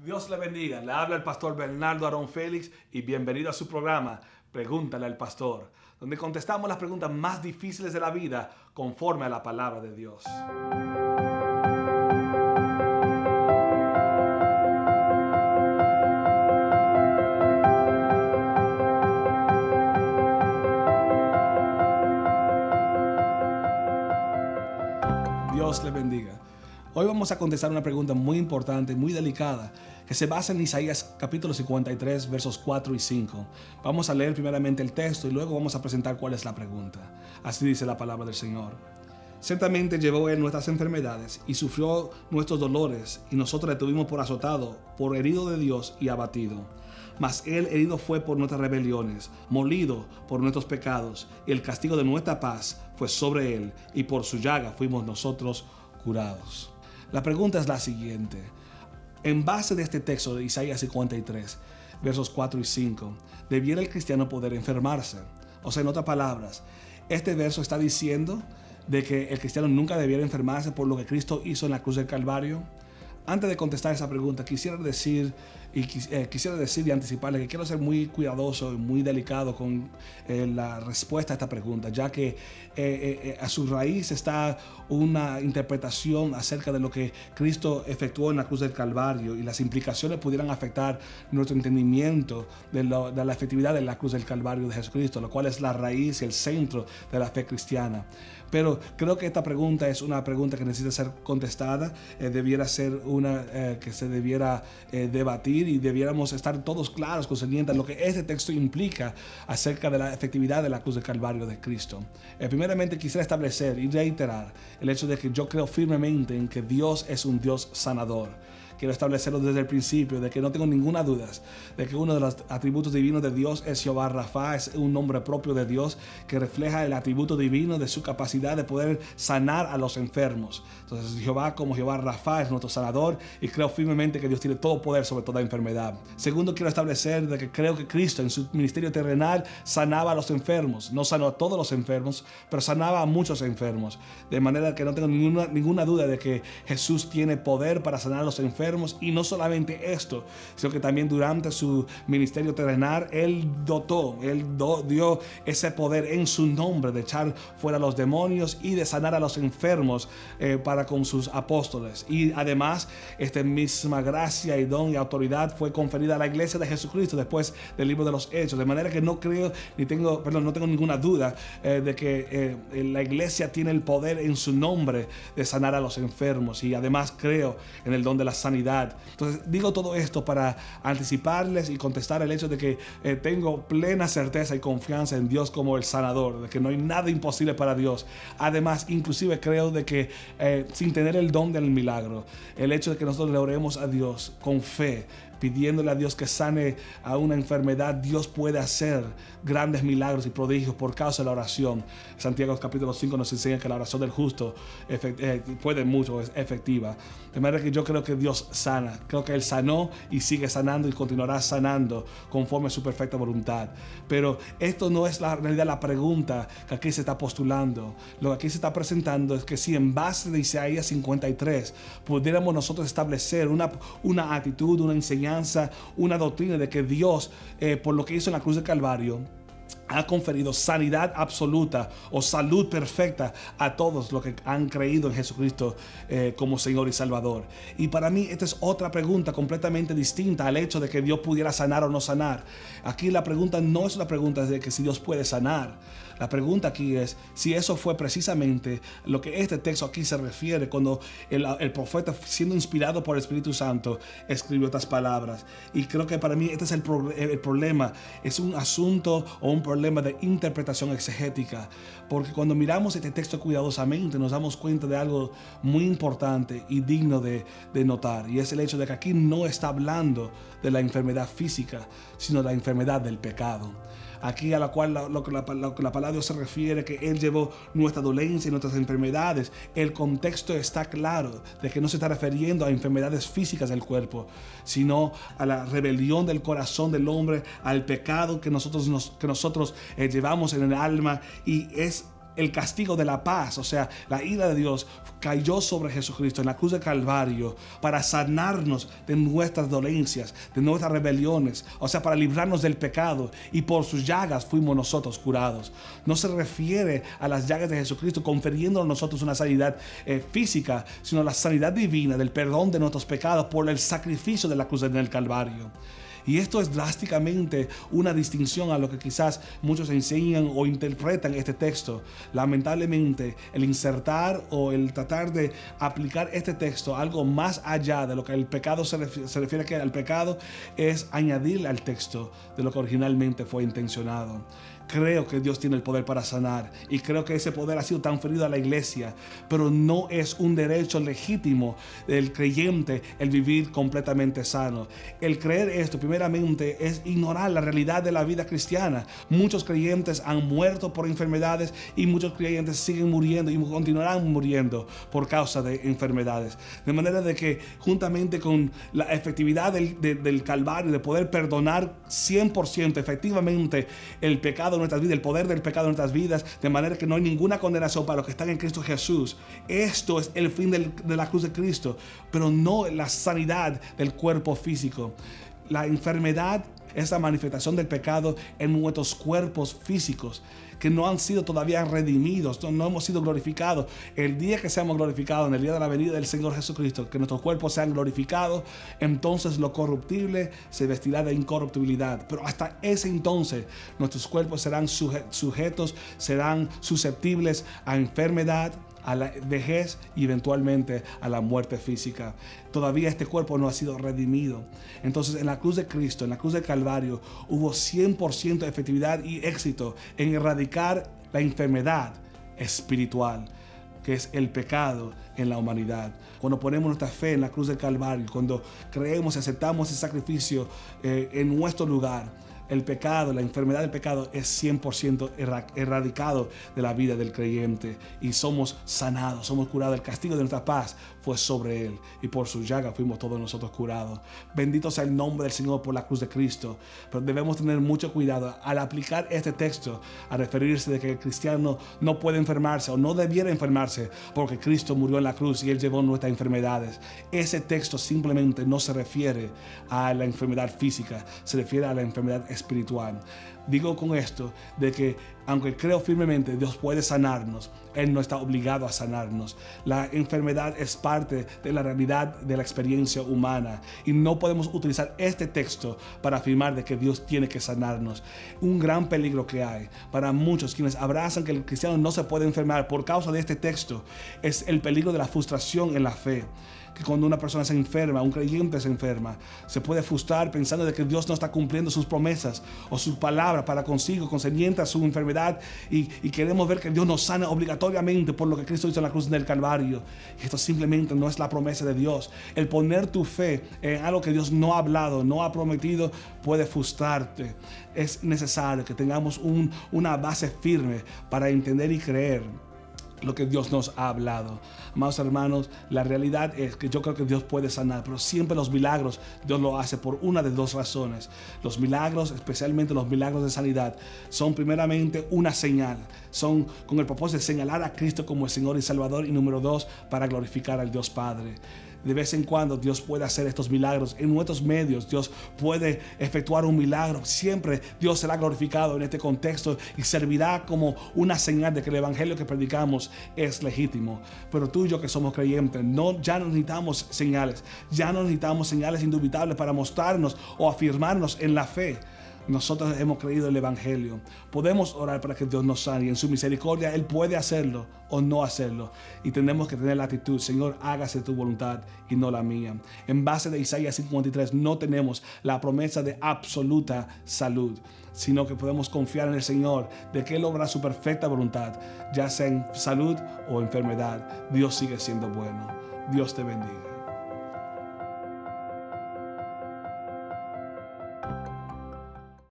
Dios le bendiga, le habla el pastor Bernardo Aarón Félix y bienvenido a su programa Pregúntale al Pastor, donde contestamos las preguntas más difíciles de la vida conforme a la palabra de Dios. Dios le bendiga. Hoy vamos a contestar una pregunta muy importante, muy delicada, que se basa en Isaías capítulo 53, versos 4 y 5. Vamos a leer primeramente el texto y luego vamos a presentar cuál es la pregunta. Así dice la palabra del Señor. Ciertamente llevó Él nuestras enfermedades y sufrió nuestros dolores, y nosotros le tuvimos por azotado, por herido de Dios y abatido. Mas Él herido fue por nuestras rebeliones, molido por nuestros pecados, y el castigo de nuestra paz fue sobre Él, y por su llaga fuimos nosotros curados. La pregunta es la siguiente. En base de este texto de Isaías 53, versos 4 y 5, ¿debiera el cristiano poder enfermarse? O sea, en otras palabras, este verso está diciendo de que el cristiano nunca debiera enfermarse por lo que Cristo hizo en la cruz del Calvario. Antes de contestar esa pregunta, quisiera decir y anticiparle que quiero ser muy cuidadoso y muy delicado con la respuesta a esta pregunta, ya que a su raíz está una interpretación acerca de lo que Cristo efectuó en la cruz del Calvario, y las implicaciones pudieran afectar nuestro entendimiento de la efectividad de la cruz del Calvario de Jesucristo, lo cual es la raíz y el centro de la fe cristiana. Pero creo que esta pregunta es una pregunta que necesita ser contestada, debiera ser una que se debiera debatir, y debiéramos estar todos claros concerniente a lo que este texto implica acerca de la efectividad de la cruz del Calvario de Cristo. Primeramente quisiera establecer y reiterar el hecho de que yo creo firmemente en que Dios es un Dios sanador. Quiero establecerlo desde el principio, de que no tengo ninguna duda de que uno de los atributos divinos de Dios es Jehová Rafa, es un nombre propio de Dios que refleja el atributo divino de su capacidad de poder sanar a los enfermos. Entonces Jehová, como Jehová Rafa, es nuestro sanador, y creo firmemente que Dios tiene todo poder sobre toda enfermedad. Segundo, quiero establecer de que creo que Cristo en su ministerio terrenal sanaba a los enfermos. No sanó a todos los enfermos, pero sanaba a muchos enfermos. De manera que no tengo ninguna duda de que Jesús tiene poder para sanar a los enfermos. Y no solamente esto, sino que también durante su ministerio terrenal Él dio ese poder en su nombre de echar fuera a los demonios y de sanar a los enfermos para con sus apóstoles. Y además esta misma gracia y don y autoridad fue conferida a la iglesia de Jesucristo después del libro de los Hechos, de manera que no tengo ninguna duda de que la iglesia tiene el poder en su nombre de sanar a los enfermos, y además creo en el don de la sanidad. Entonces digo todo esto para anticiparles y contestar el hecho de que tengo plena certeza y confianza en Dios como el sanador, de que no hay nada imposible para Dios. Además, inclusive creo de que sin tener el don del milagro, el hecho de que nosotros le oremos a Dios con fe, pidiéndole a Dios que sane a una enfermedad, Dios puede hacer grandes milagros y prodigios por causa de la oración. Santiago capítulo 5 nos enseña que la oración del justo puede mucho, es efectiva. De manera que yo creo que Dios sana. Creo que Él sanó y sigue sanando y continuará sanando conforme a su perfecta voluntad. Pero esto no es la realidad, la pregunta que aquí se está postulando. Lo que aquí se está presentando es que si en base de Isaías 53 pudiéramos nosotros establecer una actitud, una enseñanza, una doctrina de que Dios, por lo que hizo en la cruz del Calvario, ha conferido sanidad absoluta o salud perfecta a todos los que han creído en Jesucristo como Señor y Salvador. Y para mí esta es otra pregunta completamente distinta al hecho de que Dios pudiera sanar o no sanar. Aquí la pregunta no es una pregunta de que si Dios puede sanar. La pregunta aquí es si eso fue precisamente lo que este texto aquí se refiere cuando el profeta, siendo inspirado por el Espíritu Santo, escribió estas palabras. Y creo que para mí este es el problema. Es un asunto o un problema de interpretación exegética, porque cuando miramos este texto cuidadosamente nos damos cuenta de algo muy importante y digno de notar, y es el hecho de que aquí no está hablando de la enfermedad física, sino de la enfermedad del pecado. Aquí a la cual lo que la palabra de Dios se refiere, que Él llevó nuestra dolencia y nuestras enfermedades. El contexto está claro de que no se está refiriendo a enfermedades físicas del cuerpo, sino a la rebelión del corazón del hombre, al pecado que nosotros llevamos en el alma, y es el castigo de la paz, o sea, la ira de Dios cayó sobre Jesucristo en la cruz de Calvario para sanarnos de nuestras dolencias, de nuestras rebeliones, o sea, para librarnos del pecado, y por sus llagas fuimos nosotros curados. No se refiere a las llagas de Jesucristo confiriendo a nosotros una sanidad física, sino la sanidad divina del perdón de nuestros pecados por el sacrificio de la cruz en el Calvario. Y esto es drásticamente una distinción a lo que quizás muchos enseñan o interpretan este texto. Lamentablemente, el insertar o el tratar de aplicar este texto a algo más allá de lo que el pecado se refiere que al pecado, es añadirle al texto de lo que originalmente fue intencionado. Creo que Dios tiene el poder para sanar, y creo que ese poder ha sido transferido a la iglesia, pero no es un derecho legítimo del creyente el vivir completamente sano. El creer esto primeramente es ignorar la realidad de la vida cristiana. Muchos creyentes han muerto por enfermedades, y muchos creyentes siguen muriendo y continuarán muriendo por causa de enfermedades. De manera de que juntamente con la efectividad del Calvario, de poder perdonar 100% efectivamente el pecado de nuestras vidas, el poder del pecado en nuestras vidas, de manera que no hay ninguna condenación para los que están en Cristo Jesús. Esto es el fin de la cruz de Cristo, pero no la sanidad del cuerpo físico. La enfermedad es la manifestación del pecado en nuestros cuerpos físicos, que no han sido todavía redimidos, no hemos sido glorificados. El día que seamos glorificados, en el día de la venida del Señor Jesucristo, que nuestros cuerpos sean glorificados, entonces lo corruptible se vestirá de incorruptibilidad. Pero hasta ese entonces, nuestros cuerpos serán sujetos, serán susceptibles a enfermedad, a la vejez y eventualmente a la muerte física. Todavía este cuerpo no ha sido redimido. Entonces, en la cruz de Cristo, en la cruz de Calvario, hubo 100% de efectividad y éxito en erradicar la enfermedad espiritual, que es el pecado en la humanidad. Cuando ponemos nuestra fe en la cruz del Calvario, cuando creemos y aceptamos ese sacrificio en nuestro lugar, el pecado, la enfermedad del pecado es 100% erradicado de la vida del creyente, y somos sanados, somos curados. El castigo de nuestra paz fue sobre él, y por su llaga fuimos todos nosotros curados. Bendito sea el nombre del Señor por la cruz de Cristo. Pero debemos tener mucho cuidado al aplicar este texto a referirse de que el cristiano no puede enfermarse o no debiera enfermarse porque Cristo murió en la cruz y él llevó nuestras enfermedades. Ese texto simplemente no se refiere a la enfermedad física, se refiere a la enfermedad espiritual. Digo con esto de que aunque creo firmemente Dios puede sanarnos, Él no está obligado a sanarnos. La enfermedad es parte de la realidad de la experiencia humana, y no podemos utilizar este texto para afirmar de que Dios tiene que sanarnos. Un gran peligro que hay para muchos quienes abrazan que el cristiano no se puede enfermar por causa de este texto es el peligro de la frustración en la fe. Que cuando una persona se enferma, un creyente se enferma, se puede frustrar pensando de que Dios no está cumpliendo sus promesas o sus palabras para consigo, concerniente a su enfermedad, y queremos ver que Dios nos sana obligatoriamente por lo que Cristo hizo en la cruz del Calvario. Y esto simplemente no es la promesa de Dios. El poner tu fe en algo que Dios no ha hablado, no ha prometido, puede frustrarte. Es necesario que tengamos una base firme para entender y creer lo que Dios nos ha hablado. Amados hermanos, la realidad es que yo creo que Dios puede sanar, pero siempre los milagros Dios lo hace por una de dos razones. Los milagros, especialmente los milagros de sanidad, son primeramente una señal. Son con el propósito de señalar a Cristo como el Señor y Salvador, y número dos, para glorificar al Dios Padre. De vez en cuando Dios puede hacer estos milagros en nuestros medios. Dios puede efectuar un milagro. Siempre Dios será glorificado en este contexto y servirá como una señal de que el evangelio que predicamos es legítimo. Pero tú y yo, que somos creyentes, ya no necesitamos señales. Ya no necesitamos señales indubitables para mostrarnos o afirmarnos en la fe. Nosotros hemos creído el evangelio. Podemos orar para que Dios nos sane, y en su misericordia Él puede hacerlo o no hacerlo. Y tenemos que tener la actitud: Señor, hágase tu voluntad y no la mía. En base de Isaías 53 no tenemos la promesa de absoluta salud, sino que podemos confiar en el Señor de que Él obra su perfecta voluntad, ya sea en salud o enfermedad. Dios sigue siendo bueno. Dios te bendiga.